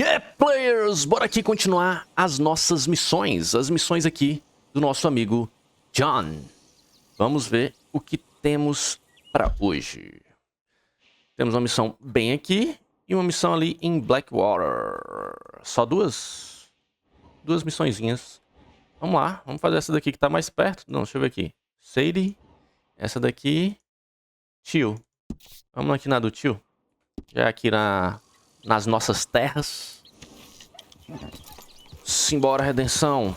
Iaê Players, bora aqui continuar as nossas missões. As missões aqui do nosso amigo John. Vamos ver o que temos para hoje. Temos uma missão bem aqui e uma missão ali em Blackwater. Só duas missõezinhas. Vamos lá, vamos fazer essa daqui que tá mais perto. Não, deixa eu ver aqui. Sadie, essa daqui, Tio. Vamos aqui na do Tio. Já aqui nas nossas terras. Simbora, redenção.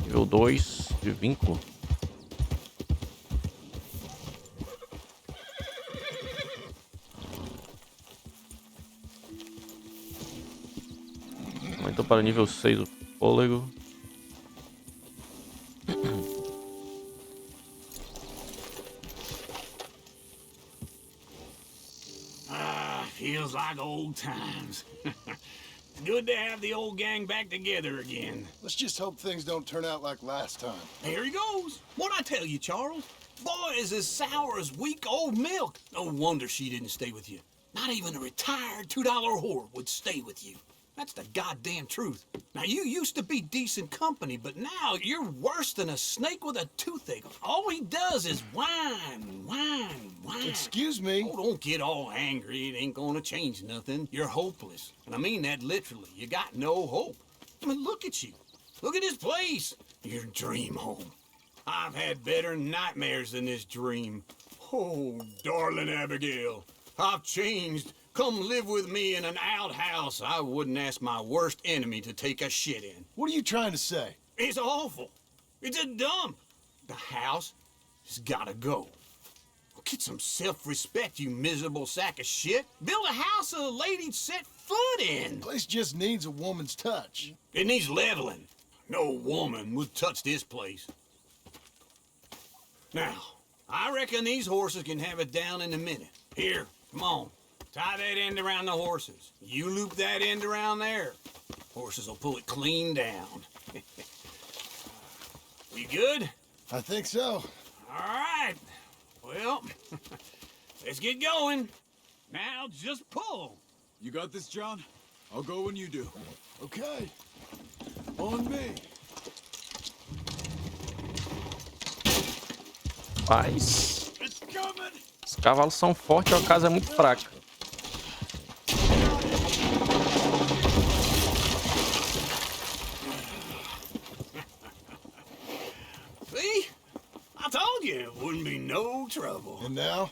Nível 2 de vínculo. Aumentou para o nível 6 o fôlego. Feels like old times. Good to have the old gang back together again. Let's just hope things don't turn out like last time. Here he goes. What'd I tell you, Charles? Boy is as sour as weak old milk. No wonder she didn't stay with you. Not even a retired $2 whore would stay with you. That's the goddamn truth. Now, you used to be decent company, but now you're worse than a snake with a toothache. All he does is whine, whine, whine. Excuse me? Oh, don't get all angry. It ain't gonna change nothing. You're hopeless. And I mean that literally. You got no hope. I mean, look at you. Look at this place. Your dream home. I've had better nightmares than this dream. Oh, darling Abigail, I've changed. Come live with me in an outhouse I wouldn't ask my worst enemy to take a shit in. What are you trying to say? It's awful. It's a dump. The house has gotta go. Get some self-respect, you miserable sack of shit. Build a house a lady'd set foot in. The place just needs a woman's touch. It needs leveling. No woman would touch this place. Now, I reckon these horses can have it down in a minute. Here, come on. Tie that end around the horses. You loop that end around there. Horses will pull it clean down. We good? I think so. All right. Well, let's get going. Now just pull. You got this, John? I'll go when you do. Okay. On me. Paz. It's coming. Os cavalos são fortes, a casa é muito fraca. See? I told you it wouldn't be no trouble. And now?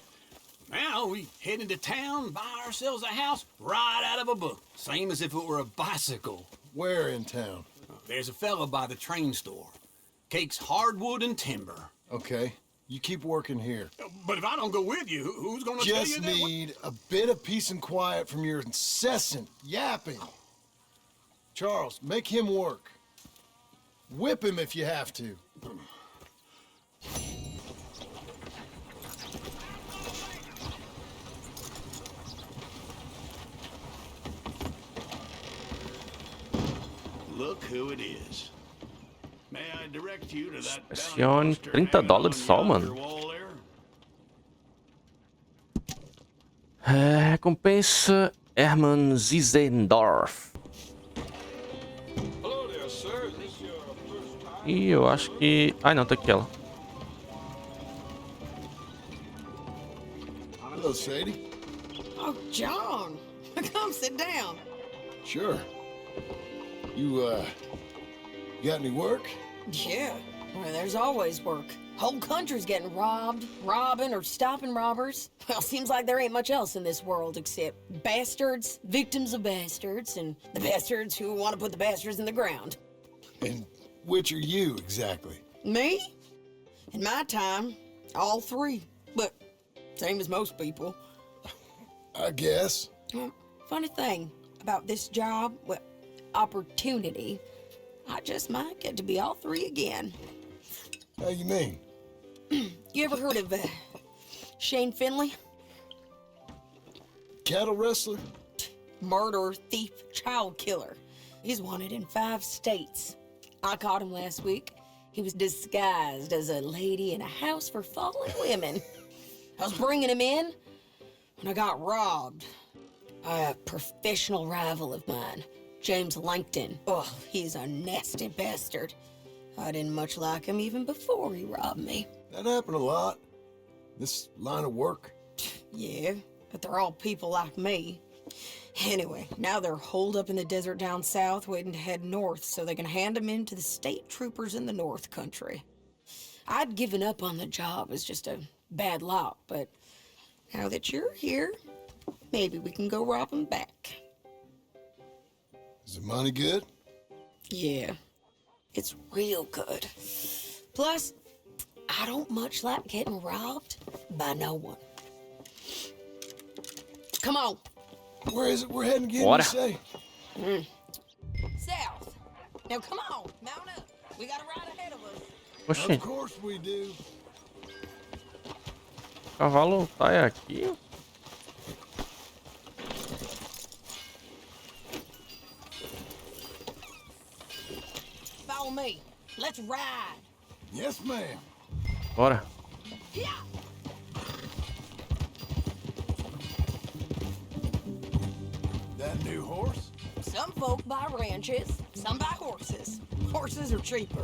Now we head into town, buy ourselves a house right out of a book. Same as if it were a bicycle. Where in town? There's a fella by the train store. Cakes hardwood and timber. Okay. You keep working here. But if I don't go with you, who's gonna tell you Just that? need a bit of peace and quiet from your incessant yapping. Charles, make him work. Whip him if you have to. Look who it is. May I direct you to that Pressione $30 só, mano. Recompensa Hermann Zizendorf. Hello there, sir. Is this your first time? E eu acho que... Ai, não, tá aqui ela. Hello, Sadie. Oh, John, come sit down. Sure. You got any work? Yeah, well, there's always work. Whole country's getting robbed, robbing, or stopping robbers. Well, seems like there ain't much else in this world except bastards, victims of bastards, and the bastards who want to put the bastards in the ground. And which are you, exactly? Me? In my time, all three. But same as most people. I guess. Well, funny thing about this job, well, opportunity, I just might get to be all three again. How you mean? You ever heard of Shane Finley? Cattle wrestler? Murderer, thief, child killer. He's wanted in 5 states. I caught him last week. He was disguised as a lady in a house for fallen women. I was bringing him in and I got robbed by a professional rival of mine, James Langton. Oh, he's a nasty bastard. I didn't much like him even before he robbed me. That happened a lot. This line of work. Yeah, but they're all people like me. Anyway, now they're holed up in the desert down south, waiting to head north so they can hand them in to the state troopers in the North Country. I'd given up on the job as just a bad lot, but now that you're here, maybe we can go rob them back. Is the money good? Yeah, it's real good. Plus, I don't much like getting robbed by no one. Come on. Where is it we're heading again, Bora. you say? South. Now come on, mount up. We got a ride ahead of us. Oxi, Of course we do. o cavalo tá aqui. Follow me. Let's ride. Yes, ma'am. Bora. Yeah. That new horse? Some folk buy ranches, some buy horses. Horses are cheaper.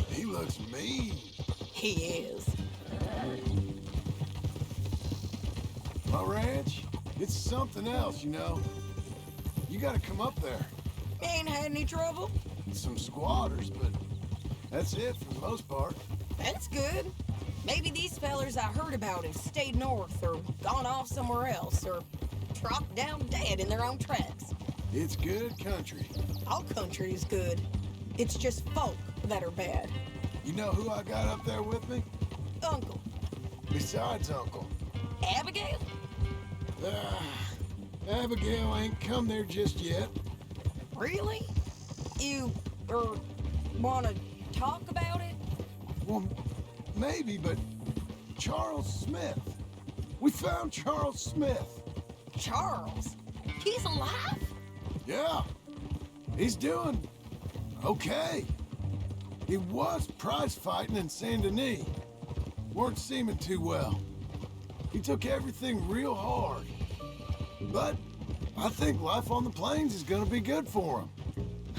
He looks mean. He is. My ranch? It's something else, you know. You gotta come up there. Ain't had any trouble? Some squatters, but that's it for the most part. That's good. Maybe these fellers I heard about have stayed north or gone off somewhere else or dropped down dead in their own tracks. It's good country. All country is good. It's just folk that are bad. You know who I got up there with me? Uncle. Besides Uncle. Abigail? Abigail ain't come there just yet. Really? You, wanna talk about it? Well, maybe, but Charles Smith. We found Charles Smith. Charles? He's alive? Yeah, he's doing okay. He was prize fighting in Saint Denis. Weren't seeming too well. He took everything real hard. But I think life on the plains is gonna be good for him.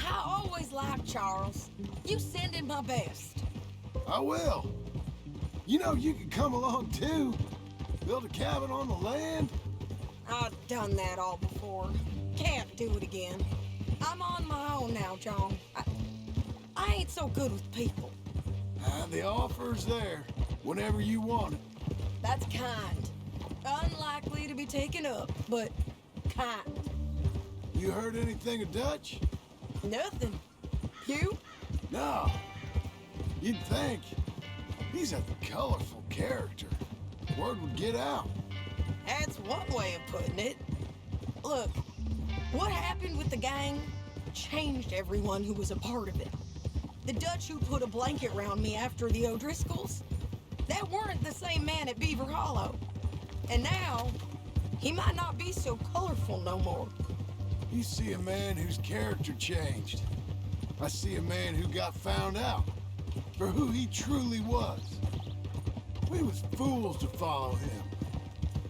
I always liked Charles. You send him my best. I will. You know, you could come along too. Build a cabin on the land. I've done that all before. Can't do it again. I'm on my own now, John. I ain't so good with people. The offer's there whenever you want it. That's kind. Unlikely to be taken up, but kind. You heard anything of Dutch? Nothing. You? No. You'd think. He's a colorful character. Word would get out. That's one way of putting it. Look, what happened with the gang changed everyone who was a part of it. The Dutch who put a blanket around me after the O'Driscolls, that weren't the same man at Beaver Hollow. And now, he might not be so colorful no more. You see a man whose character changed. I see a man who got found out for who he truly was. We was fools to follow him.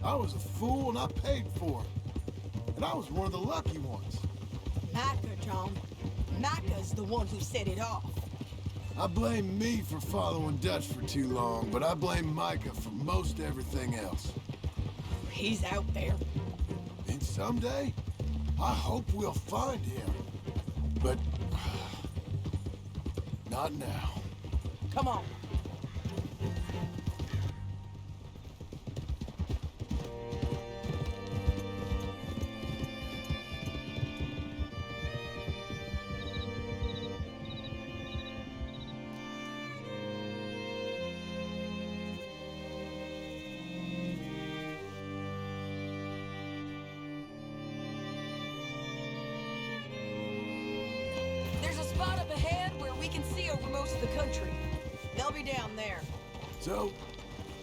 I was a fool and I paid for it. And I was one of the lucky ones. Micah, John. Micah's the one who set it off. I blame me for following Dutch for too long, but I blame Micah for most everything else. He's out there. And someday, I hope we'll find him. But not now. Come on. There's a spot up ahead where we can see over most of the country. They'll be down there. So,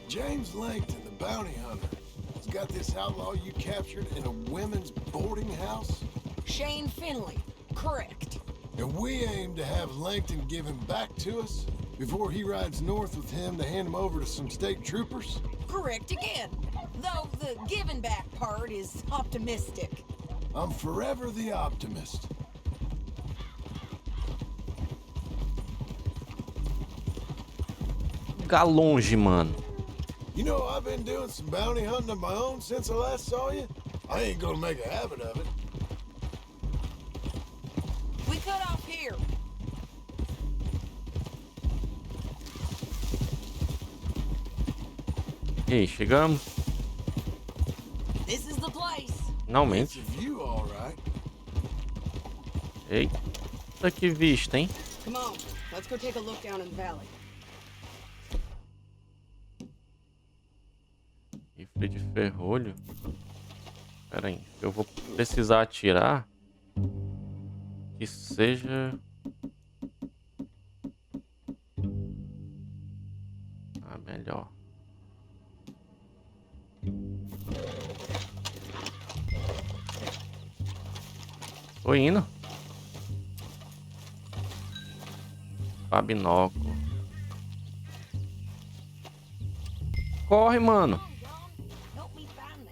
James Langton, the bounty hunter, has got this outlaw you captured in a women's boarding house? Shane Finley. Correct. And we aim to have Langton give him back to us before he rides north with him to hand him over to some state troopers? Correct again. Though the giving back part is optimistic. I'm forever the optimist. Lugar longe, mano. You know, I've been doing some bounty hunting of my own since I last saw you. I ain't gonna make a habit of it. We cut off here. E aí, chegamos? This is the place. Finalmente. It's a view, all right. Eita, que vista, hein? Come on, let's go take a look down in the valley. Rifle de ferrolho. Pera aí, eu vou precisar atirar. Que seja... Ah, melhor. Tô indo. Binóculo. Corre, mano. Help me find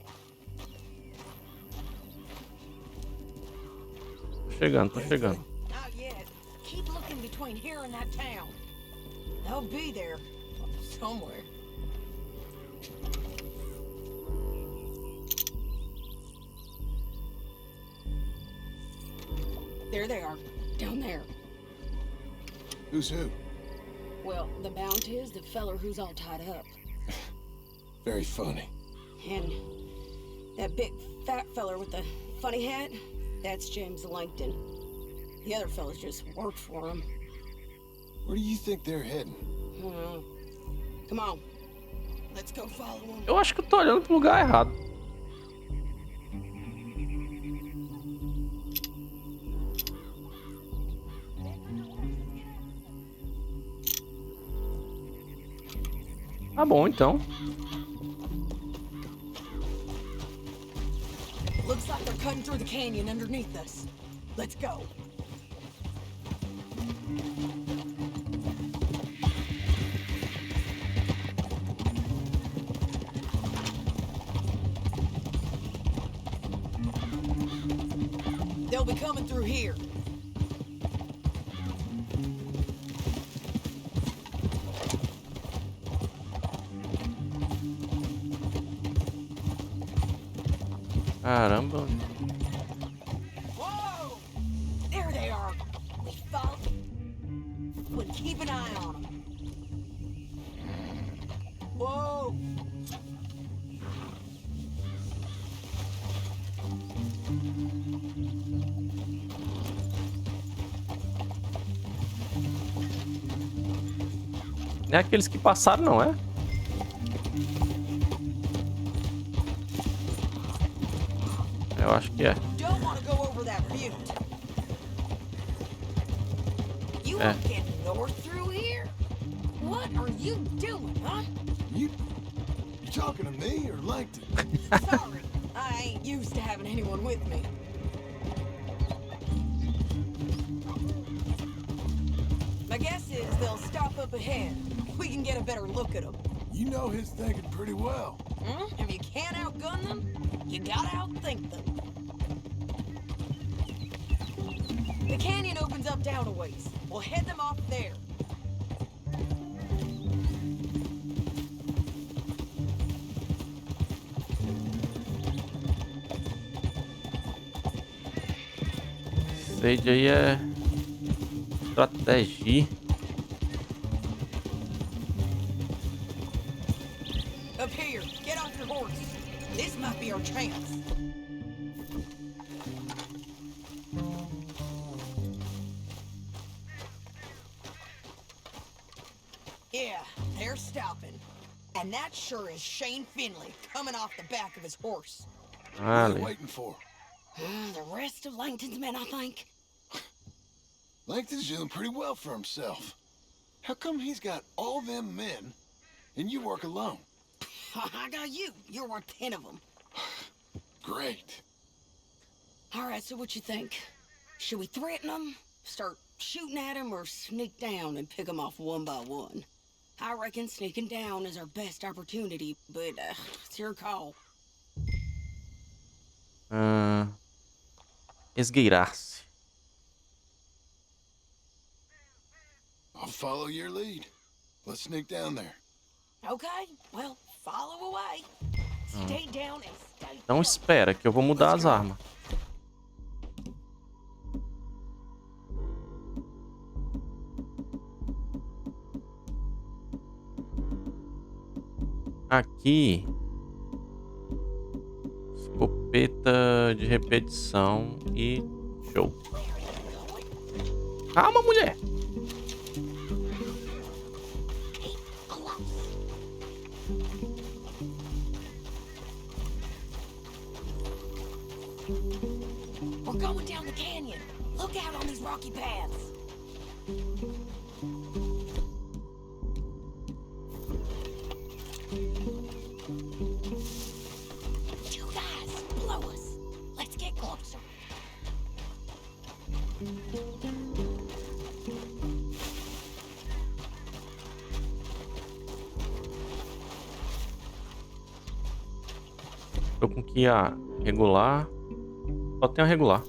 them. Tô chegando. Not yet. Keep looking between here and that town. They'll be there somewhere. There they are, down there. Who's who? Well, the Mount is the feller who's all tied up. Very funny. And that big fat feller with the funny hat, that's James Langton. The other fellas just worked for him. Where do you think they're heading? Come on, let's go follow him. Eu acho que eu tô olhando pro lugar errado. Tá bom, então. Looks like they're cutting through the canyon underneath us. Let's go. They'll be coming through here. Caramba. Whoa! There they are. We followed. We'll keep an eye on them. Whoa! Não é aqueles que passaram, não é? Eu acho que é. Don't want to go over that butte. You won't get north through here? What are you doing, huh? You talking to me or Langton? Sorry, I ain't used to having anyone with me. My guess is they'll stop up ahead. We can get a better look at them. You know his thinking pretty well. If you can't outgun them, you gotta outthink them. The canyon opens up down a ways. We'll head them off there. Sede aí é estratégia. Up here, get off your horse. This might be our chance. Yeah, they're stopping. And that sure is Shane Finley coming off the back of his horse. What are Vale. you waiting for? The rest of Langton's men, I think. Langton's doing pretty well for himself. How come he's got all them men and you work alone? I got you. You're worth 10 of them. Great. All right, so what you think? Should we threaten them, start shooting at them, or sneak down and pick them off one by one? I reckon sneaking down is our best opportunity, but it's your call. Esgueirar-se. I'll follow your lead. Let's sneak down there. Okay, well, follow away. Stay down and stay. Então espera que eu vou mudar as armas. Aqui. Escopeta de repetição e show. Calma, mulher. We're going down the canyon. Look out on these rocky paths. You guys, blow us. Let's get closer. Tô com que a regular. Só tem a regular.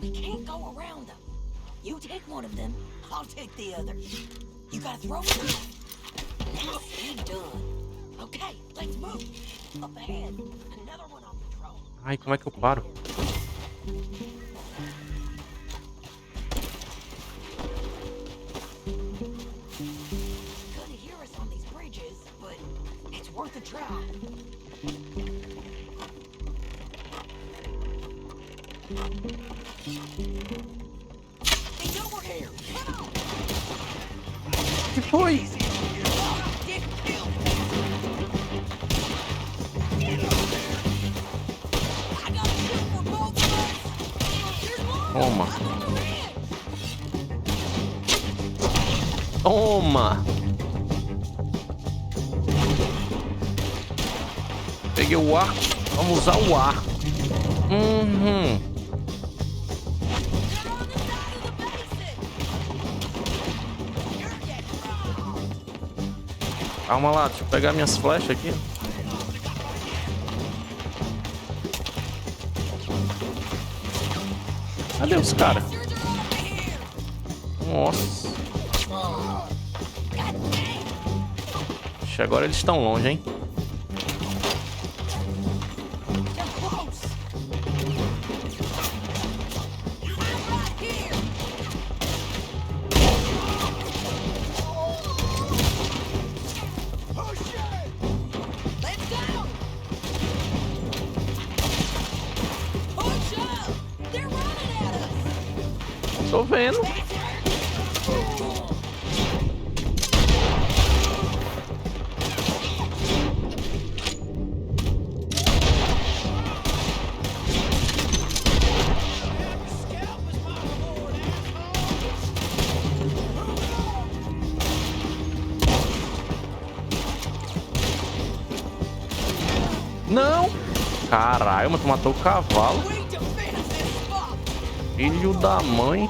We can't go around them. You take one of them, I'll take the other. You gotta throw it. That's done. Okay, let's move. Up ahead, another one on patrol. Ai, como é que eu paro? Couldn't hear us on these bridges, but it's worth a try. He's over here. Come on. Que foi? Get killed. I got a kill for both of us. Here's one. Toma. I'm on the red. Toma! Peguei o arco. Vamos usar o arco. They're on the side of the basin. You're getting robbed. Calma lá, deixa eu pegar minhas flechas aqui. Cadê os caras? Bastards are over here. Nossa. God damn. Ixi, agora eles estão longe, hein? They're close. I'm right here. Let's go. Push up. They're running at us. Tô vendo. Não! Caralho, mas tu matou o cavalo. We defend this spot. Filho da mãe.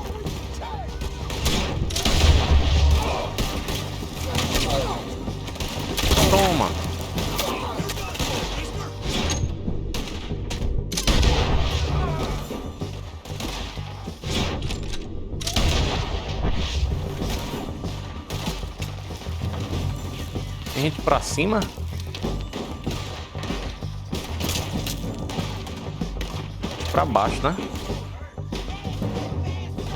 Toma. Tem gente pra cima? Pra baixo, né?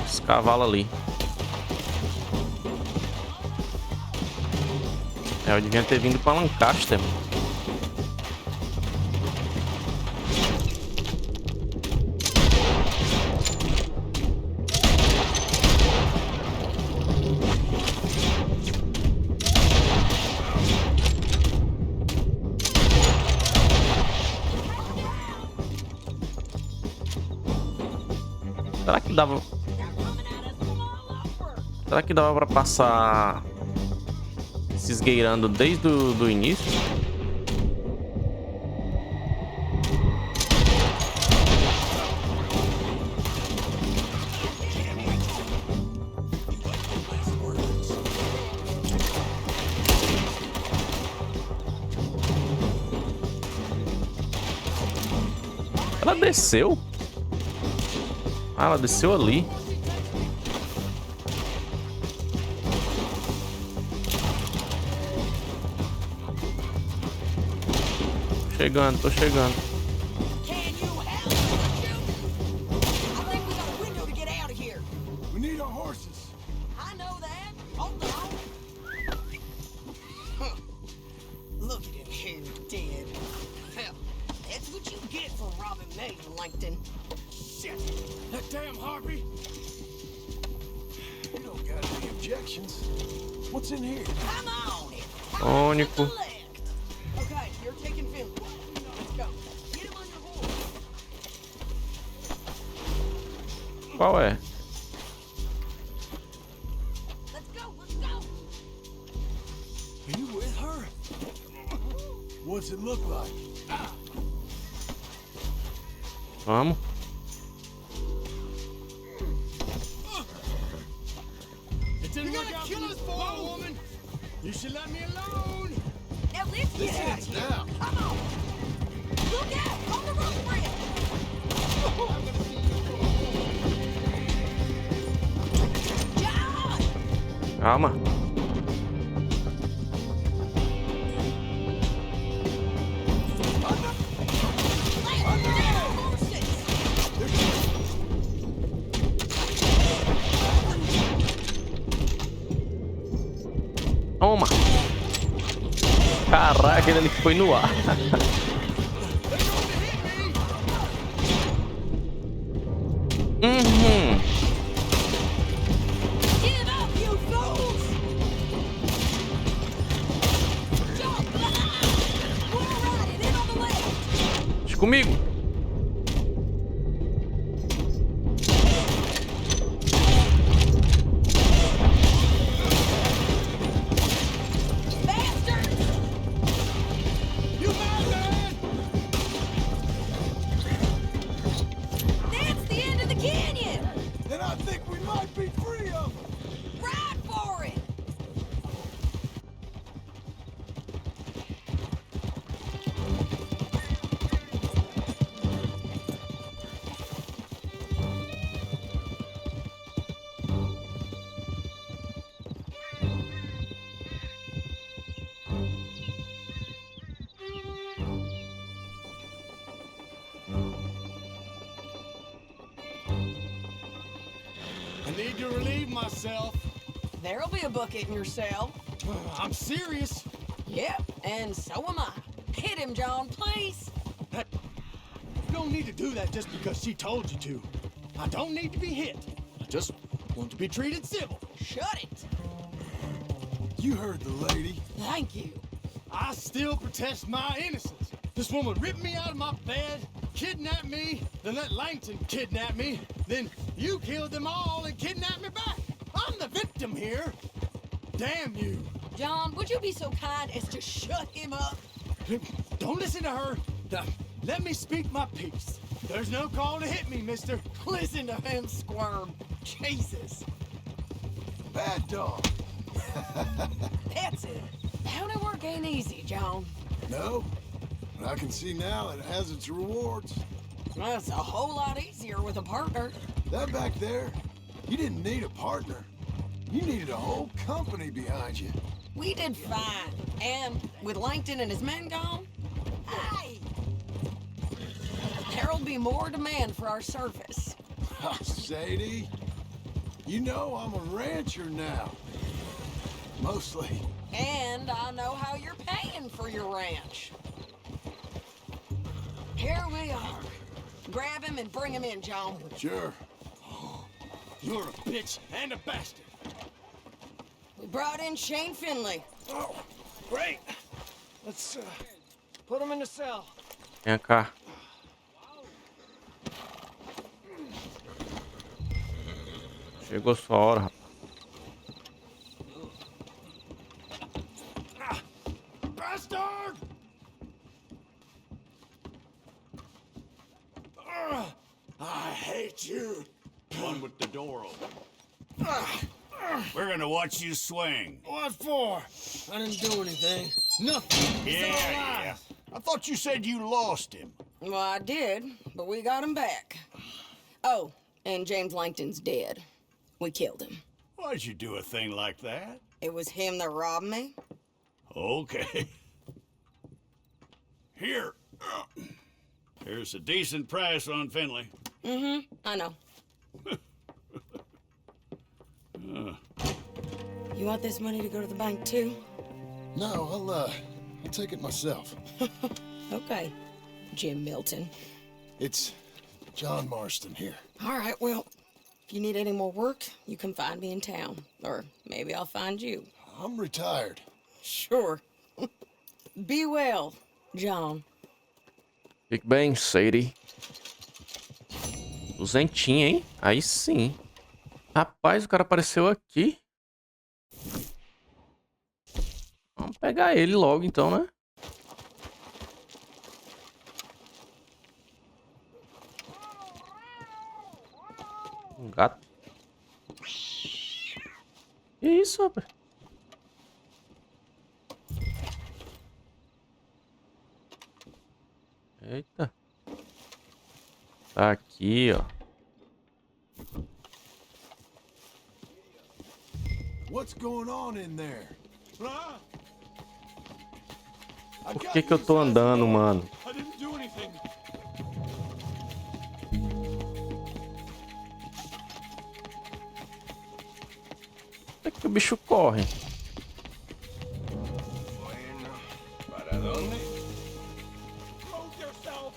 Os cavalos ali. É, eu devia ter vindo pra Lancaster. Será que dava... Será que dava pra passar se esgueirando desde o início. Ela desceu? Ah, ela desceu ali. Chegando, tô chegando. Can you help? I think we got a window to get out of here. We need our horses. I know that. Hold on. Huh. Look at him here, dead. Hell, that's what you get for robbing me, Langton. Shit! That damn harpy! You don't got any objections. What's in here? Come on, it. Único. Okay, you're taking Finley. Let's go. Get him on your horse. Qual é? Let's go, let's go. Are you with her? What's it look like? Vamos. It didn't work out kill us for woman. You should let me alone. Now let's get out of here. Now. Come on. Look out on the road bridge. John! Calma. Toma. Caraca, ele foi no ar. Uhum. Give up, you fools! Jump! We're riding in on the left. Deixa comigo. Bastards! You madman! That's the end of the canyon! And I think we might be free of them. Ride for it! I need to relieve myself. There'll be a bucket in your cell. I'm serious. Yep, and so am I. Hit him, John, please. You don't need to do that just because she told you to. I don't need to be hit. I just want to be treated civil. Shut it. You heard the lady. Thank you. I still protest my innocence. This woman ripped me out of my bed, kidnapped me, then let Langton kidnap me. Then you killed them all and kidnapped me back. I'm the victim here. Damn you. John, would you be so kind as to shut him up? Don't listen to her. Now, let me speak my piece. There's no call to hit me, mister. Listen to him squirm. Jesus. Bad dog. That's it. Bounty work ain't easy, John. No, but I can see now it has its rewards. That's a whole lot easier with a partner. That back there, you didn't need a partner. You needed a whole company behind you. We did fine. And with Langton and his men gone, hey! There'll be more demand for our service. Sadie, you know I'm a rancher now. Mostly. And I know how you're paying for your ranch. Here we are. Grab him and bring him in, John. Sure. You're a bitch and a bastard. We brought in Shane Finley. Oh, great. Let's put him in the cell. Vem cá. Chegou sua hora, rapaz. hate you. One with the door open. We're gonna watch you swing. What for? I didn't do anything. Nothing. He's still alive. I thought you said you lost him. Well, I did, but we got him back. Oh, and James Langton's dead. We killed him. Why'd you do a thing like that? It was him that robbed me. Okay. Here. Here's a decent price on Finley. Mm-hmm, I know. You want this money to go to the bank, too? No, I'll take it myself. Okay, Jim Milton. It's John Marston here. All right, well, if you need any more work, you can find me in town. Or maybe I'll find you. I'm retired. Sure. Be well, John. Fique bem, Sadie. Duzentinho, hein? Aí sim. Rapaz, o cara apareceu aqui. Vamos pegar ele logo então, né? Um gato. Que isso, rapaz? Eita. Tá aqui, ó. What's going on in there? Por que que eu tô andando, mano? I didn't do anything. Por que o bicho corre? ¿Para dónde? Move yourself.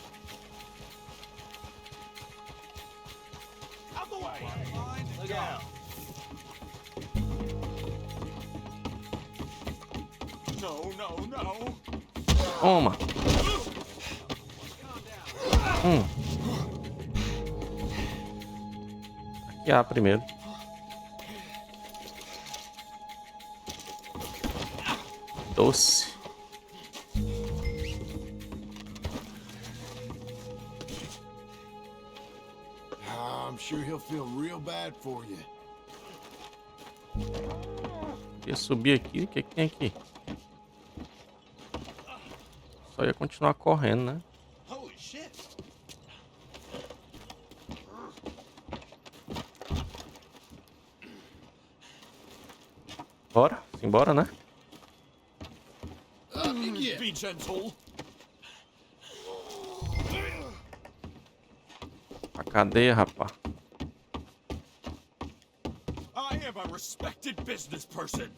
Out the way. Look out. No, no, no. Toma. Aqui A primeiro. Doce. I'm sure he'll feel real bad for you. Ia subir aqui. O que que tem aqui? Só ia continuar correndo, né? Holy shit. Bora? Simbora, né? Be gentle. A cadeia, rapaz. I am a respected business person.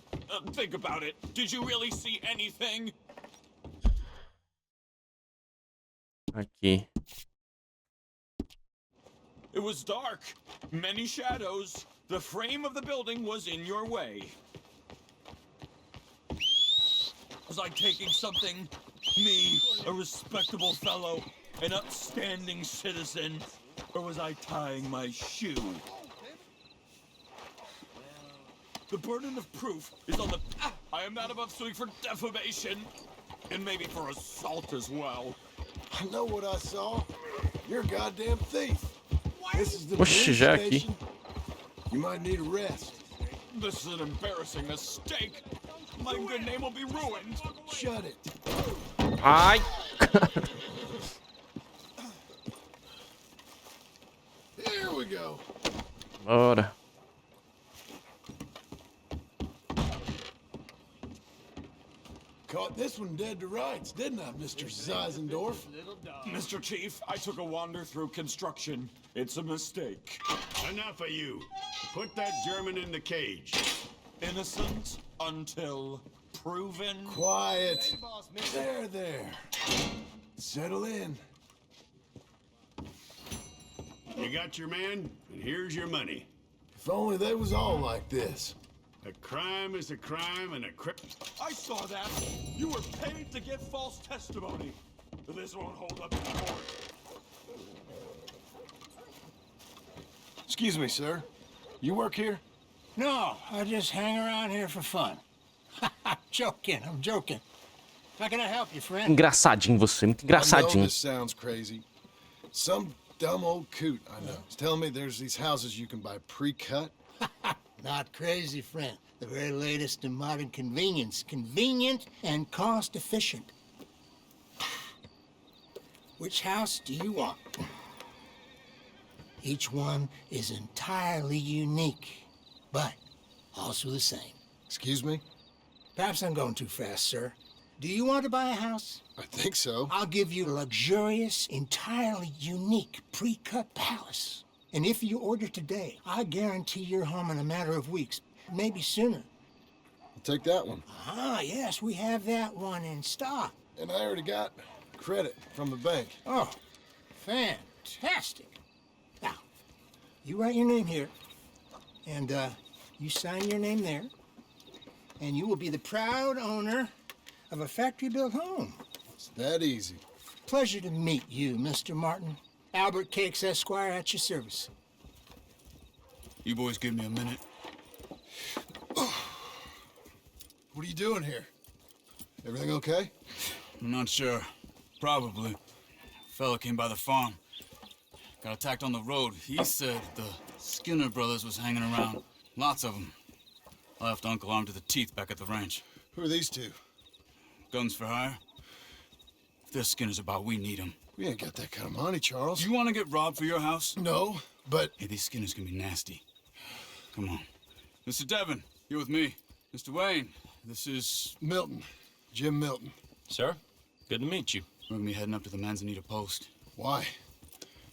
Think about it. Did you really see anything? Aqui. It was dark. Many shadows. The frame of the building was in your way. Was I taking something? Me, a respectable fellow, an upstanding citizen? Or was I tying my shoe? The burden of proof is on the... I am not above suing for defamation. And maybe for assault as well. I know what I saw. You're a goddamn thief. This is the Oxe, police já aqui. station. You might need a rest. This is an embarrassing mistake. My good name will be ruined. Shut it. Ai! Here we go. Bora. Caught this one dead to rights, didn't I, Mr. Zeisendorf? Mr. Chief, I took a wander through construction. It's a mistake. Enough of you. Put that German in the cage. Innocent until proven. Quiet. There. Settle in. You got your man, and here's your money. If only they was all like this. A crime is a crime, and a I saw that. You were paid to give false testimony. This won't hold up in court. Excuse me, sir. You work here? No, I just hang around here for fun. I'm joking. How can I help you, friend? Engraçadinho você, muito I know engraçadinho. this sounds crazy. Some dumb old coot I know. He's telling me there's these houses you can buy pre-cut. Not crazy, friend. The very latest in modern convenience. Convenient and cost-efficient. Which house do you want? Each one is entirely unique, but also the same. Excuse me? Perhaps I'm going too fast, sir. Do you want to buy a house? I think so. I'll give you a luxurious, entirely unique pre-cut palace. And if you order today, I guarantee your home in a matter of weeks, maybe sooner. I'll take that one. Ah, yes, we have that one in stock. And I already got credit from the bank. Oh, fantastic. Now, you write your name here, and you sign your name there, and you will be the proud owner of a factory-built home. It's that easy. Pleasure to meet you, Mr. Martin. Albert Cakes, Esquire, at your service. You boys give me a minute. What are you doing here? Everything okay? I'm not sure. Probably. Fella came by the farm. Got attacked on the road. He said the Skinner brothers was hanging around. Lots of them. I left Uncle armed to the teeth back at the ranch. Who are these two? Guns for hire? If there's Skinners about, we need them. We ain't got that kind of money, Charles. Do you want to get robbed for your house? No, but... Hey, these Skinners can be nasty. Come on. Mr. Devon, you're with me. Mr. Wayne, this is... Milton. Jim Milton. Sir, good to meet you. We're gonna be heading up to the Manzanita post. Why?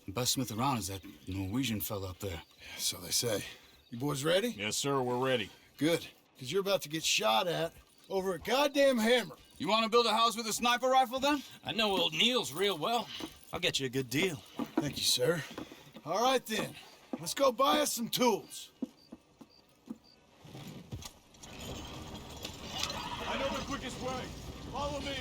The best smith around is that Norwegian fella up there. So they say. You boys ready? Yes, sir, we're ready. Good. Because you're about to get shot at over a goddamn hammer. You want to build a house with a sniper rifle, then? I know old Neil's real well. I'll get you a good deal. Thank you, sir. All right, then. Let's go buy us some tools. I know the quickest way. Follow me.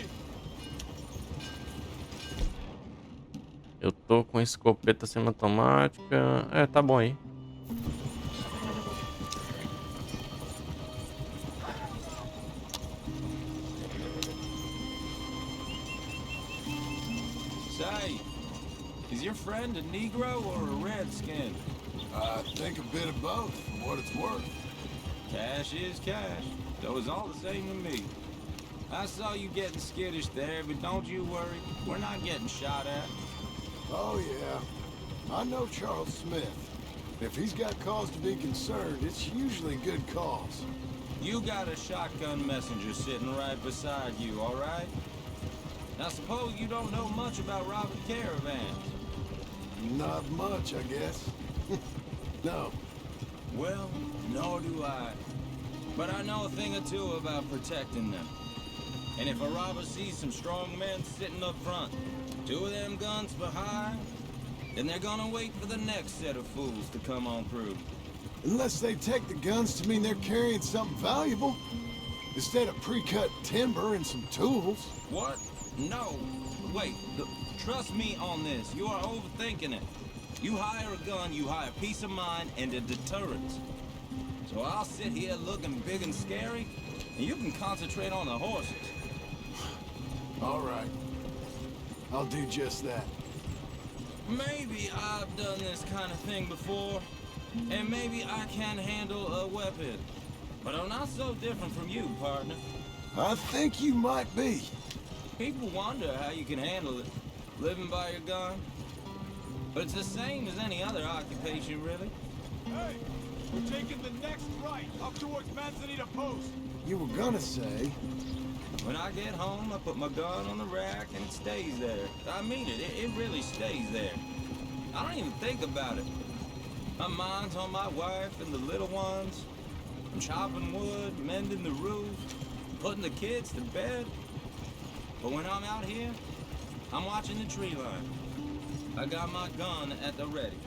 Eu tô com escopeta semiautomática. É, tá bom aí. Say, is your friend a Negro or a Redskin? I think a bit of both, for what it's worth. Cash is cash, though it's all the same to me. I saw you getting skittish there, but don't you worry. We're not getting shot at. Oh, yeah. I know Charles Smith. If he's got cause to be concerned, it's usually good cause. You got a shotgun messenger sitting right beside you, all right? Now suppose you don't know much about robbing caravans. Not much, I guess. No. Well, nor do I. But I know a thing or two about protecting them. And if a robber sees some strong men sitting up front, 2 of them guns for hire, then they're gonna wait for the next set of fools to come on through. Unless they take the guns to mean they're carrying something valuable. Instead of pre-cut timber and some tools. What? No. Wait, trust me on this. You are overthinking it. You hire a gun, you hire peace of mind and a deterrent. So I'll sit here looking big and scary, and you can concentrate on the horses. All right. I'll do just that. Maybe I've done this kind of thing before, and maybe I can handle a weapon. But I'm not so different from you, partner. I think you might be. People wonder how you can handle it, living by your gun. But it's the same as any other occupation, really. Hey, we're taking the next right up towards Manzanita Post. You were gonna say... When I get home, I put my gun on the rack and it stays there. I mean it, it really stays there. I don't even think about it. My mind's on my wife and the little ones. I'm chopping wood, mending the roof, putting the kids to bed. But when I'm out here, I'm watching the tree line. I got my gun at the ready.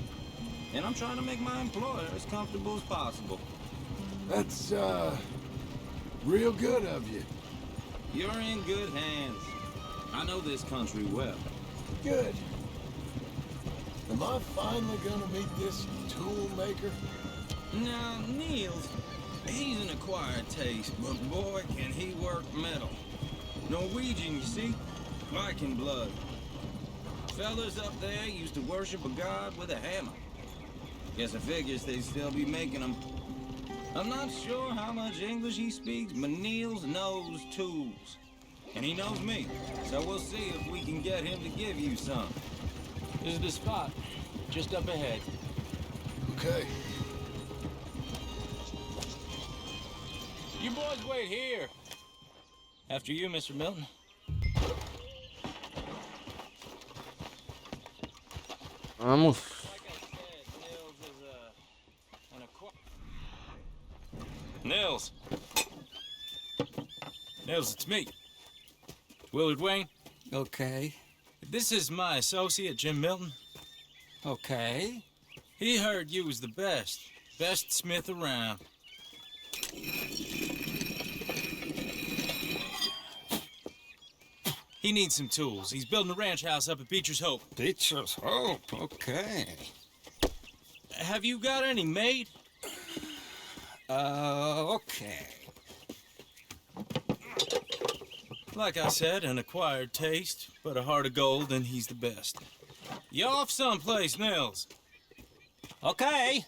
And I'm trying to make my employer as comfortable as possible. That's, real good of you. You're in good hands. I know this country well. Good. Am I finally gonna meet this tool maker? Now, Niels, he's an acquired taste, but boy, can he work metal. Norwegian, you see? Viking blood. Fellas up there used to worship a god with a hammer. Guess I figures they'd still be making them. I'm not sure how much English he speaks, but Niels knows tools. And he knows me, so we'll see if we can get him to give you some. This is the spot, just up ahead. Okay. You boys wait here. After you, Mr. Milton. Vamos. Nils. Nils, it's me. Willard Wayne. Okay. This is my associate, Jim Milton. Okay. He heard you was the best smith around. He needs some tools. He's building a ranch house up at Beecher's Hope. Beecher's Hope, okay. Have you got any made? Okay. Like I said, an acquired taste, but a heart of gold, and he's the best. You off someplace, Nils? Okay.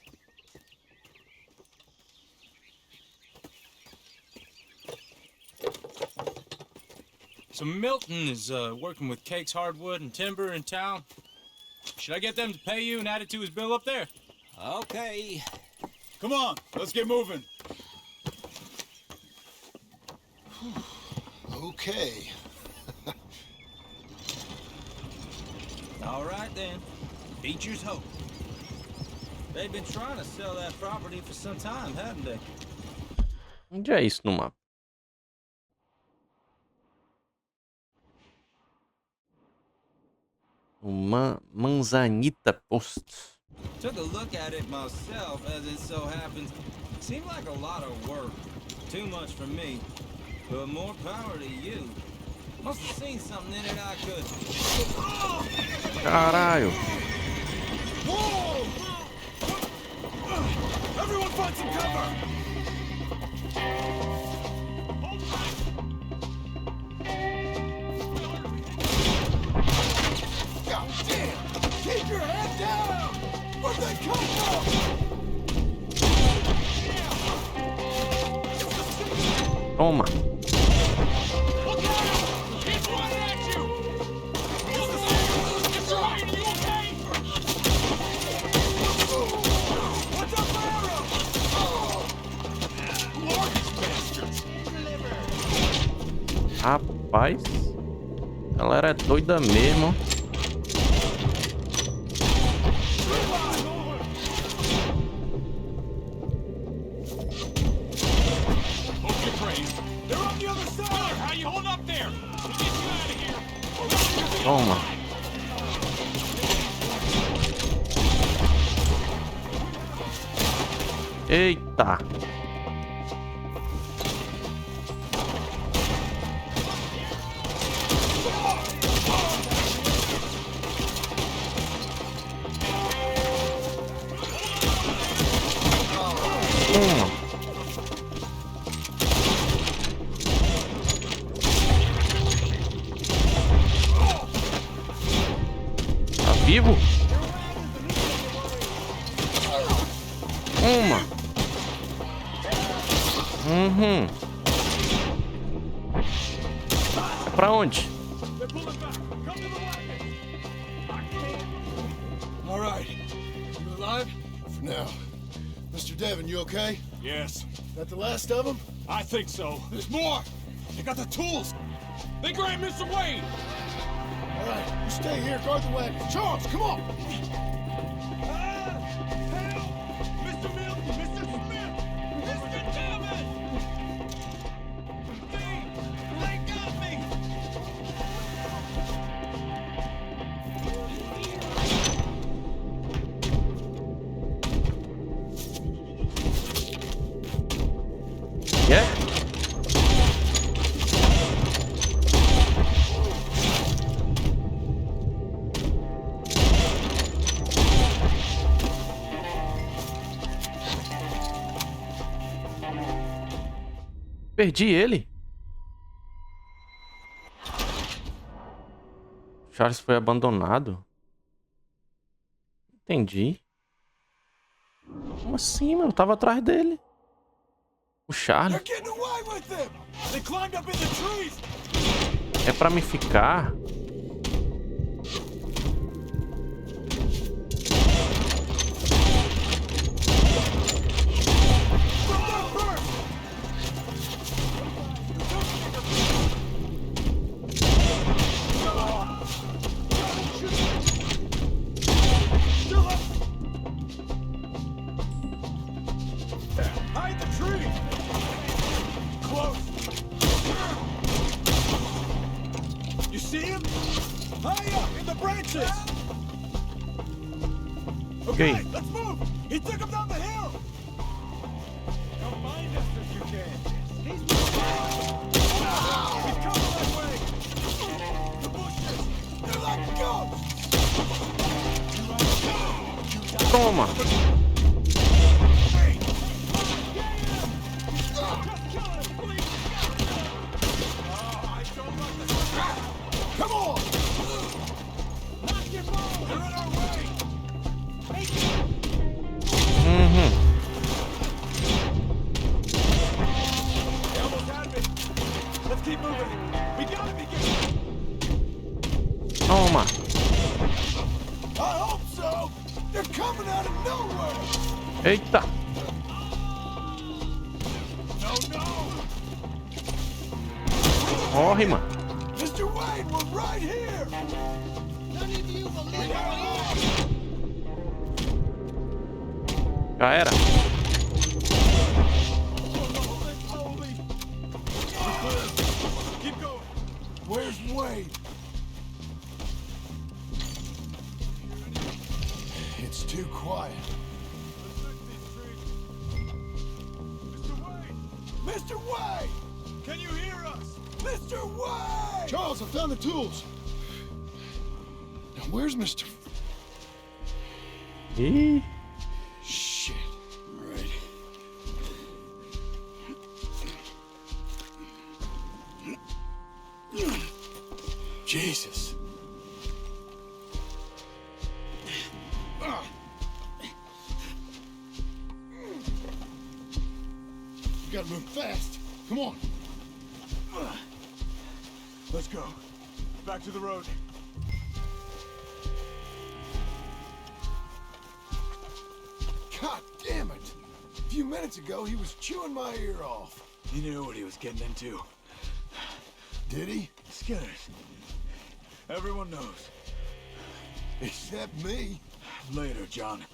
So Milton is working with Cake's Hardwood and Timber in town. Should I get them to pay you and add it to his bill up there? Okay. Come on, let's get moving. Okay. All right then. Beecher's Hope. They've been trying to sell that property for some time, haven't they? Onde é isso no mapa? Uma Manzanita Post. Took a look at it myself, as it so happens. Seemed like a lot of work. Too much for me. But more power to you. Must have seen something in it I could. Caralho. Whoa! Everyone find some cover! God damn! Keep your head down! Where'd they come from? Toma. Rapaz, a galera é doida mesmo. Toma. Eita. Tá vivo? Uma. Pra onde? All right. You alive? For now. Mr. Devon, you okay? Yes, That the last of them? I think so. There's more! They got the tools! They grabbed Mr. Wayne! All right, you stay here, guard the wagon. Charles, come on! Help! Mr. Milton! Mr. Smith! Mr. Devon! They got me! Quer? Perdi ele. Charles foi abandonado? Entendi. Como assim, mano? Eu tava atrás dele. O Charles. É pra me ficar? Okay, let's move. He took him down the hill. Come find us if you can. He's coming that way. The bushes. They're like ghosts. Toma. Come on. Knock your ball. They're in our way. Let's keep moving. We gotta be getting. Toma. I hope so. They're coming out of nowhere. Eita. No. Corre, mano. Mr. Wade, we're right here. None of you will live alone. Já era. Keep going. Where's Wade? It's too quiet. Mr. Wade! Can you hear us? Mr. Wade! Charles, I've found the tools. Now where's Mr. Ih. Shit. All right. Jesus. We gotta move fast. Come on. Let's go. Back to the road. God damn it! A few minutes ago, he was chewing my ear off. He knew what he was getting into. Did he? Skinners. Everyone knows. Except me. Later, John.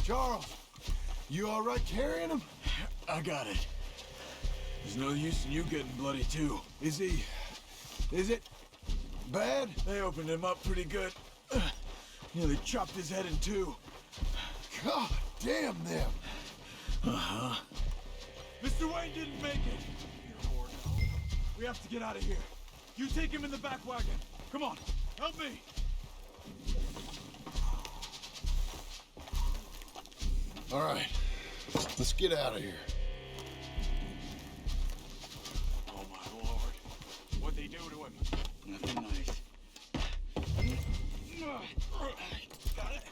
Charles, you all right carrying him? I got it. There's no use in you getting bloody too. Is it bad? They opened him up pretty good. Nearly chopped his head in two. God damn them. Uh-huh. Mr. Wayne didn't make it. We have to get out of here. You take him in the back wagon. Come on, help me. All right, let's get out of here. Oh my lord. What'd they do to him? Nothing nice. Got it.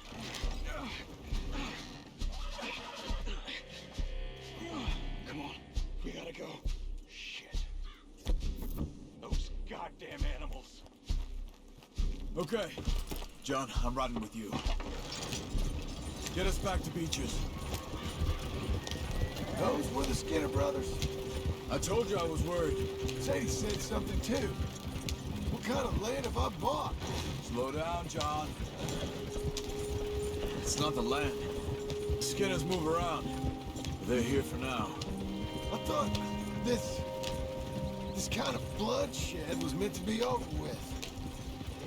Come on, we gotta go. Shit. Those goddamn animals. Okay, John, I'm riding with you. Get us back to Beaches. those were the Skinner brothers. I told you I was worried. Sadie said something too. What kind of land have I bought? Slow down, John. It's not the land. Skinners move around. They're here for now. I thought this kind of bloodshed was meant to be over with.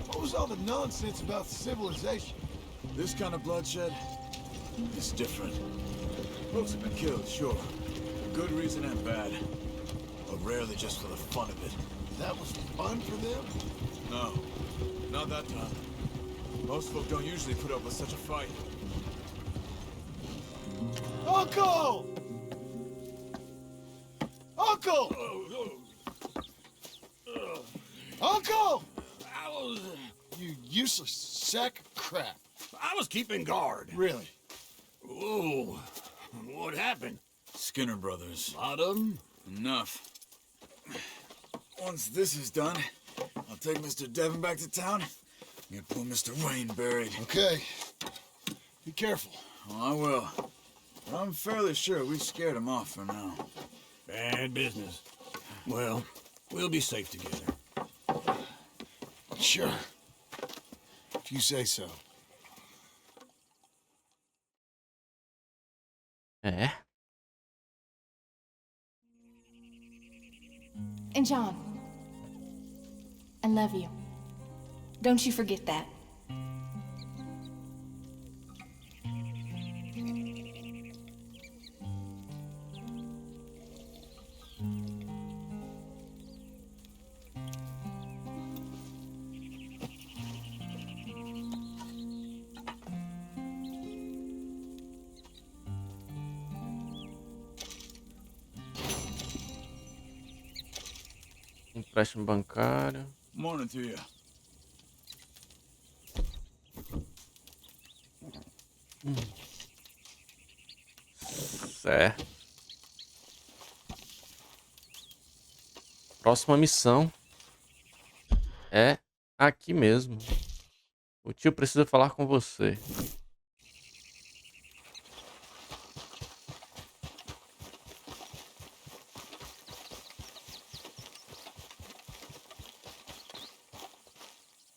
What was all the nonsense about civilization? This kind of bloodshed is different. Folks have been killed, sure. For good reason and bad. But rarely just for the fun of it. That was fun for them? No, not that time. Most folk don't usually put up with such a fight. Uncle! Uncle! Uncle! You useless sack of crap. I was keeping guard. Really? Whoa. What happened? Skinner brothers. Lot of them? Enough. Once this is done, I'll take Mr. Devon back to town and get poor Mr. Wayne buried. Okay. Be careful. Oh, I will. But I'm fairly sure we scared him off for now. Bad business. Well, we'll be safe together. Sure. If you say so. É. And John, I love you. Don't you forget that. Empréstimo bancário. Morning to you. Certo. Próxima missão é aqui mesmo. O tio precisa falar com você.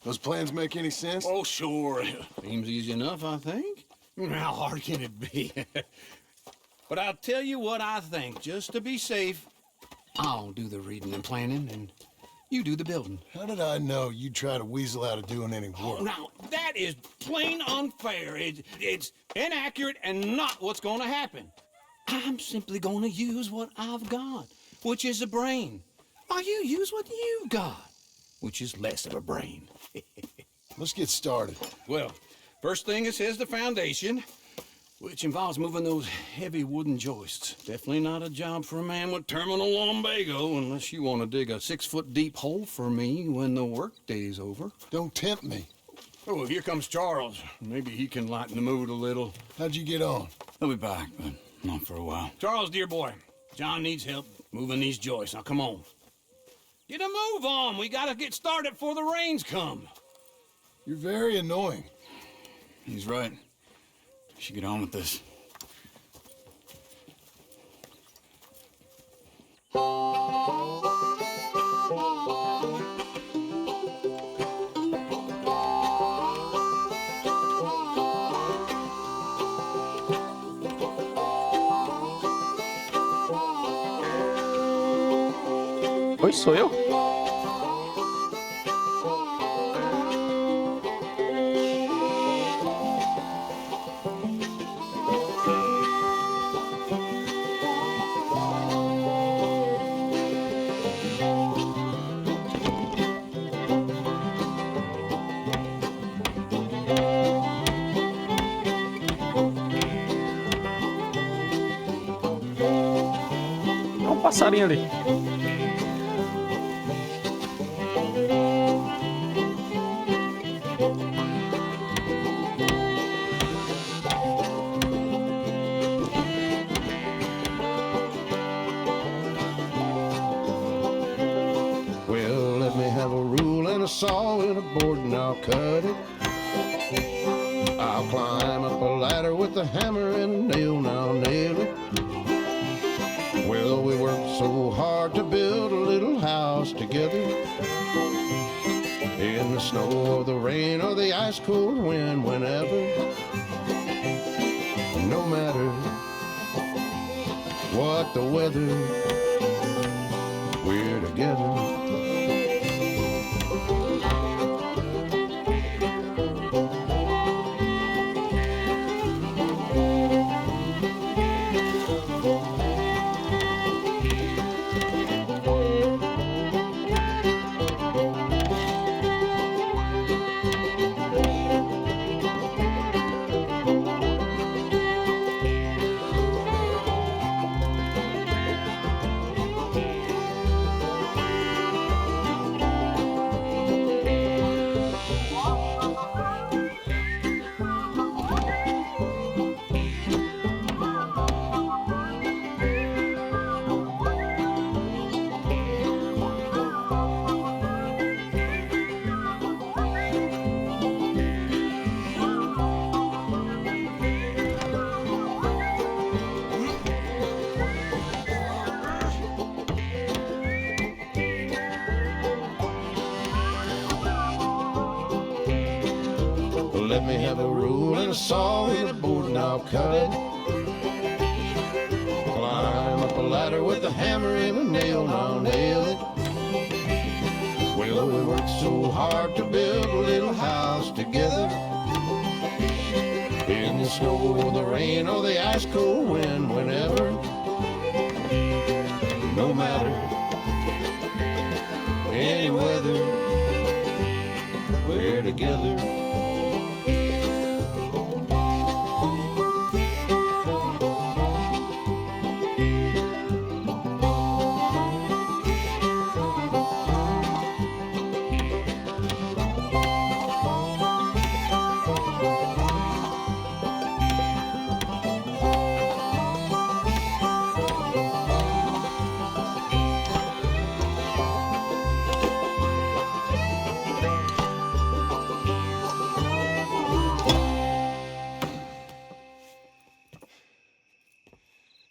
Those plans make any sense? Oh, sure. Seems easy enough, I think. How hard can it be? But I'll tell you what I think, just to be safe. I'll do the reading and planning, and you do the building. How did I know you'd try to weasel out of doing any work? Now, that is plain unfair. It's inaccurate and not what's going to happen. I'm simply going to use what I've got, which is a brain. While you use what you've got, which is less of a brain. Let's get started. Well, first thing it says the foundation, which involves moving those heavy wooden joists. Definitely not a job for a man with terminal lumbago, unless you want to dig a 6-foot deep hole for me when the workday's over. Don't tempt me. Oh, here comes Charles. Maybe he can lighten the mood a little. How'd you get on? He'll be back, but not for a while. Charles, dear boy, John needs help moving these joists. Now, come on. Get a move on. We gotta get started before the rains come. You're very annoying. He's right. We should get on with this. Oi, sou eu? É um passarinho ali. Well, let me have a rule and a saw and a board and I'll cut it. I'll climb up a ladder with a hammer and a nail and I'll nail it. Well, we worked so hard to build a little house together. In the snow or the rain or the ice cold wind, whenever. No matter what the weather, we're together. let me have a rule and a saw and a board and I'll cut it. Climb up a ladder with a hammer and a nail and I'll nail it. Well, we worked so hard to build a little house together. In the snow or the rain or the ice cold wind, whenever. No matter any weather, we're together.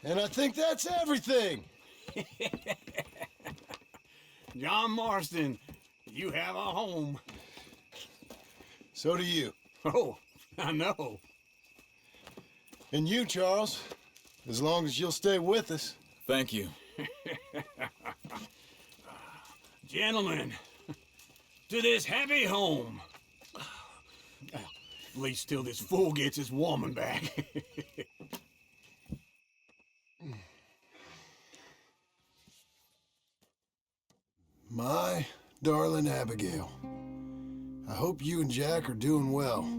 And I think that's everything. John Marston, you have a home. So do you. Oh, I know. And you, Charles, as long as you'll stay with us. Thank you. Gentlemen, to this happy home. At least till this fool gets his woman back. My darling Abigail, I hope you and Jack are doing well.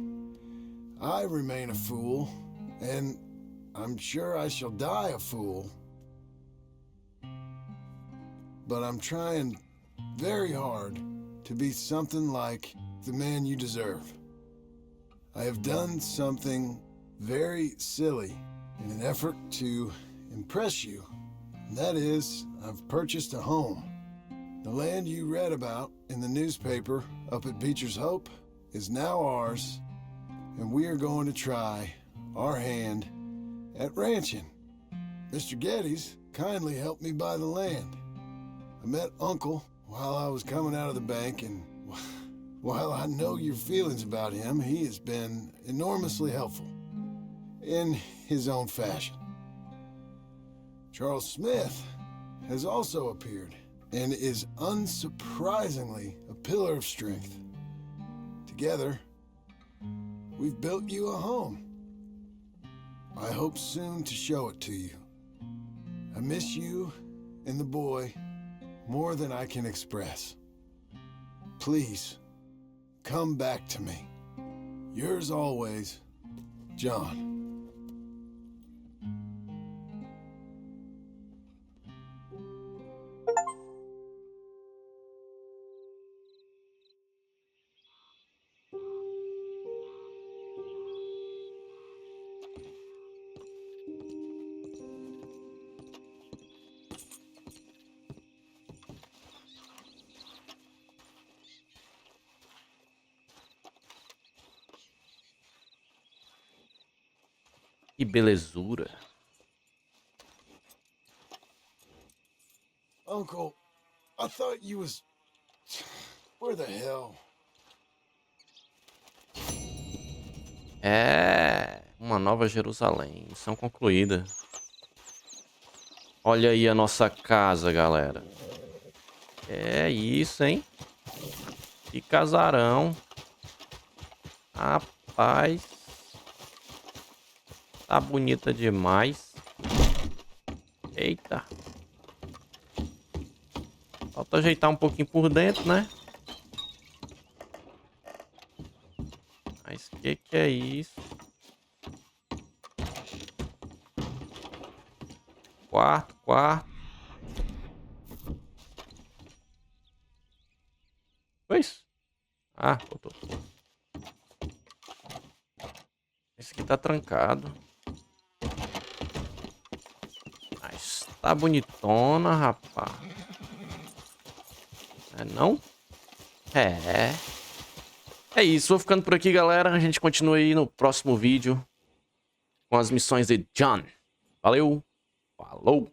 I remain a fool, and I'm sure I shall die a fool. But I'm trying very hard to be something like the man you deserve. I have done something very silly in an effort to impress you, and that is, I've purchased a home. The land you read about in the newspaper up at Beecher's Hope is now ours, and we are going to try our hand at ranching. Mr. Geddes kindly helped me buy the land. I met Uncle while I was coming out of the bank, and while I know your feelings about him, he has been enormously helpful in his own fashion. Charles Smith has also appeared and is unsurprisingly a pillar of strength. Together, we've built you a home. I hope soon to show it to you. I miss you and the boy more than I can express. Please, come back to me. Yours always, John. Que belezura. Uncle, I thought you was... Where the hell? É, uma nova Jerusalém. Missão concluída. Olha aí a nossa casa, galera. É isso, hein? Que casarão. Rapaz. Tá bonita demais. Eita. Falta ajeitar um pouquinho por dentro, né? Mas que é isso? Quarto. Foi isso? Ah, botou. Esse aqui tá trancado. Mas tá bonitona, rapaz. É não? É isso, vou ficando por aqui, galera. A gente continua aí no próximo vídeo com as missões de John. Valeu, falou!